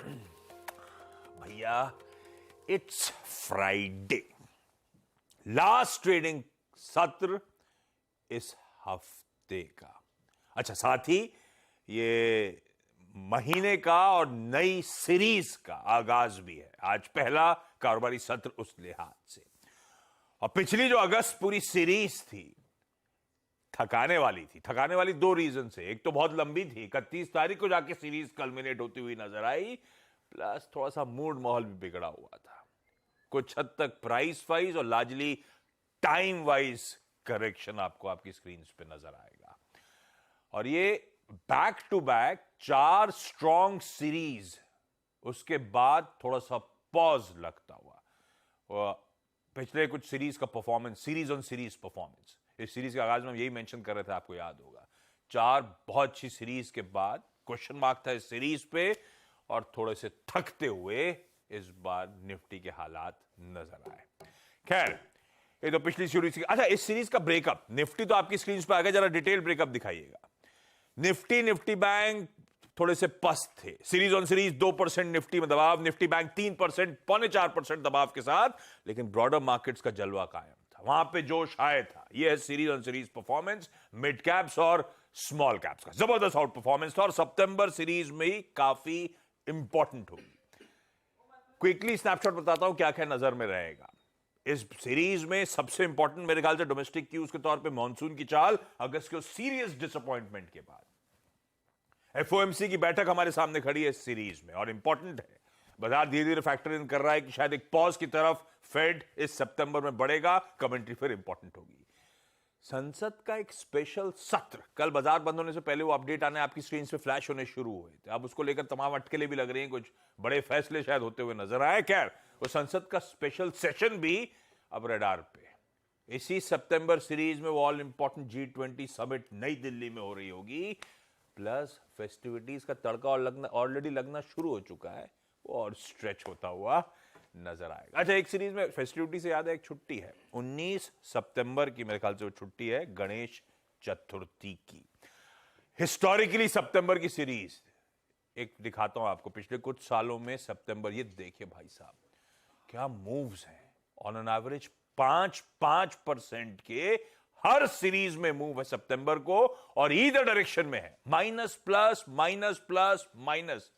भैया it's Friday, last trading सत्र इस हफ्ते का। अच्छा, साथ ही ये महीने का और नई सीरीज का आगाज भी है। आज पहला कारोबारी सत्र उस लिहाज से। और पिछली जो अगस्त पूरी सीरीज थी थकाने वाली दो रीजन से। एक तो बहुत लंबी थी, 31 तारीख को जाके सीरीज कल्मिनेट होती हुई नजर आई, प्लस थोड़ा सा मूड माहौल भी बिगड़ा हुआ था। कुछ हद तक प्राइस वाइज और लार्जली टाइम वाइज करेक्शन आपको आपकी स्क्रीन पे नजर आएगा। और ये back to back 4 strong series, उसके बाद थोड़ा सा पॉज लगता हुआ। पिछले कुछ सीरीज का performance, series on series performance, इस सीरीज के आगाज में हम यही मेंशन कर रहे थे, आपको याद होगा। 4 बहुत अच्छी सीरीज के बाद क्वेश्चन मार्क था इस सीरीज पे, और थोड़े से थकते हुए इस बार निफ्टी के हालात नजर आए। खैर, ये तो पिछली सीरीज की। अच्छा, इस सीरीज का ब्रेकअप, निफ्टी तो आपकी स्क्रीन पर आ गया, जरा डिटेल ब्रेकअप दिखाइएगा। निफ्टी बैंक थोड़े से पस्त थे। सीरीज ऑन सीरीज 2% निफ्टी में दबाव, निफ्टी बैंक 3%, 4.25% दबाव के साथ, लेकिन ब्रॉडर मार्केट्स का जलवा कायम था। वहां पे जोश आया था। यह है series on series performance, mid caps और स्मॉल कैप्स का जबरदस्त आउट परफॉर्मेंस था, और सितंबर सीरीज में ही काफी इंपॉर्टेंट होगी। क्विकली स्नैपशॉट बताता हूं क्या क्या नजर में रहेगा इस सीरीज में। सबसे इंपॉर्टेंट मेरे ख्याल से डोमेस्टिक क्यूज के तौर पे मॉनसून की चाल, अगस्त के सीरियस डिसअपॉइंटमेंट के बाद एफओएमसी की बैठक हमारे सामने खड़ी है इस सीरीज में, और इंपॉर्टेंट है। बाजार धीरे धीरे फैक्टर इन कर रहा है कि शायद एक पॉज की तरफ फेड इस सितंबर में बढ़ेगा। कमेंट्री फिर इंपॉर्टेंट होगी। संसद का एक स्पेशल सत्र, कल बाजार बंद होने से पहले वो अपडेट आने आपकी स्क्रीन पे फ्लैश होने शुरू हुए थे। अब उसको लेकर तमाम अटकलें भी लग रही हैं, कुछ बड़े फैसले शायद होते हुए नजर आए। खैर, वो संसद का स्पेशल सेशन भी अब रडार पे। इसी सितंबर सीरीज में वो ऑल इंपॉर्टेंट G20 समिट नई दिल्ली में हो रही होगी, प्लस फेस्टिविटीज का तड़का और ऑलरेडी लगना शुरू हो चुका है, वो और स्ट्रेच होता हुआ नजर आएगा। अच्छा, एक सीरीज में फेस्टिविटी से याद है, एक छुट्टी है 19 सितंबर की, मेरे ख्याल से वो छुट्टी है गणेश चतुर्थी की। हिस्टोरिकली सितंबर की सीरीज एक दिखाता हूं आपको, पिछले कुछ सालों में सितंबर, ये देखिए भाई साहब क्या मूव्स हैं। ऑन एन एवरेज 5% के हर सीरीज में मूव है सितंबर को, और ईदर डायरेक्शन में है, minus plus minus plus minus.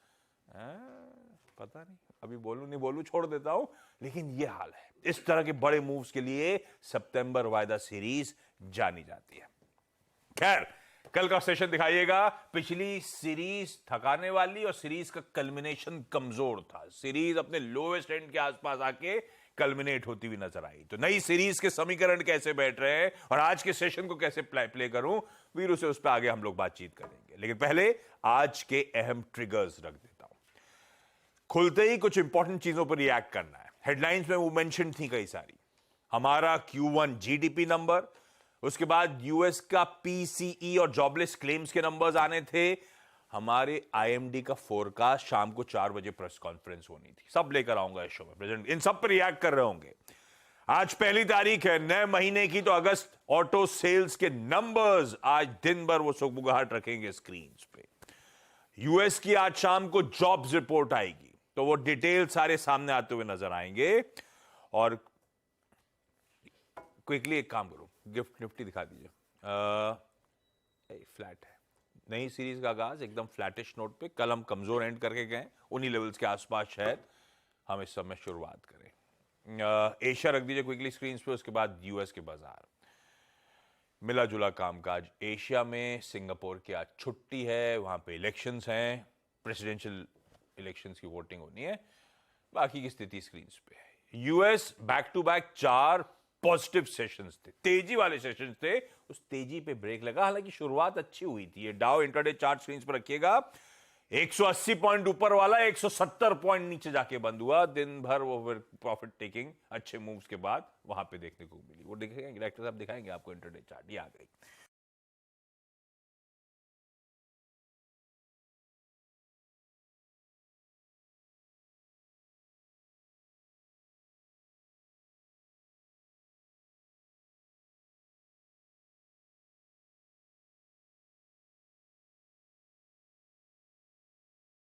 पता नहीं अभी बोलूं नहीं बोलूं, छोड़ देता हूं, लेकिन यह हाल है। इस तरह के बड़े मूव्स के लिए सितंबर वायदा सीरीज जानी जाती है। खैर, कल का सेशन दिखाइएगा। पिछली सीरीज थकाने वाली और सीरीज का कल्मिनेशन कमजोर था। सीरीज अपने लोएस्ट एंड के आसपास आके कल्मिनेट होती हुई नजर आई। तो नई सीरीज के समीकरण कैसे बैठ रहे हैं और आज के सेशन को कैसे प्ले करूं, वीरू से उस पर आगे हम लोग बातचीत करेंगे। लेकिन पहले आज के अहम ट्रिगर्स रख देता हूं। खुलते ही कुछ इंपॉर्टेंट चीजों पर रिएक्ट करना है। हेडलाइंस में वो मेंशन थी कई सारी। हमारा Q1 जीडीपी नंबर, उसके बाद यूएस का पीसीई और जॉबलेस क्लेम्स के नंबर्स आने थे, हमारे आईएमडी का फोरकास्ट, शाम को 4 बजे प्रेस कॉन्फ्रेंस होनी थी। सब लेकर आऊंगा इस शो में, प्रेजेंट इन सब पर रिएक्ट कर रहे होंगे। आज पहली तारीख है नए महीने की, तो अगस्त ऑटो सेल्स के नंबर्स आज दिन भर वो सुगबुगाहट रखेंगे स्क्रीन पे। यूएस की आज शाम को जॉब्स रिपोर्ट आएगी, तो वो डिटेल सारे सामने आते हुए नजर आएंगे। और क्विकली एक काम करो, गिफ्ट निफ्टी दिखा दीजिए। फ्लैट है, नई सीरीज का आगाज एकदम फ्लैटिश नोट पे। कल हम कमजोर एंड करके गए, उन्हीं लेवल्स के आसपास शायद हम इस समय शुरुआत करें। एशिया रख दीजिए क्विकली स्क्रीन पे, उसके बाद यूएस के बाजार। मिला जुला कामकाज एशिया में। सिंगापुर की आज छुट्टी है, वहां पे इलेक्शंस हैं, प्रेसिडेंशियल इलेक्शंस की वोटिंग होनी है। बाकी की स्थिति स्क्रीन पे है। US back to back 4 positive sessions थे, तेजी वाले सेशंस थे। उस तेजी पे ब्रेक लगा, हालांकि शुरुआत अच्छी हुई थी। ये डाउ इंट्राडे चार्ट स्क्रीन पर रखिएगा, 180 पॉइंट ऊपर वाला 170 पॉइंट नीचे जाके बंद हुआ। दिन भर वो फिर प्रॉफिट टेकिंग अच्छे मूव्स के बाद वहां पे देखने को मिली। वो देखेंगे डायरेक्टर साहब, दिखाएंगे आपको इंट्राडे चार्ट, ये आ गई।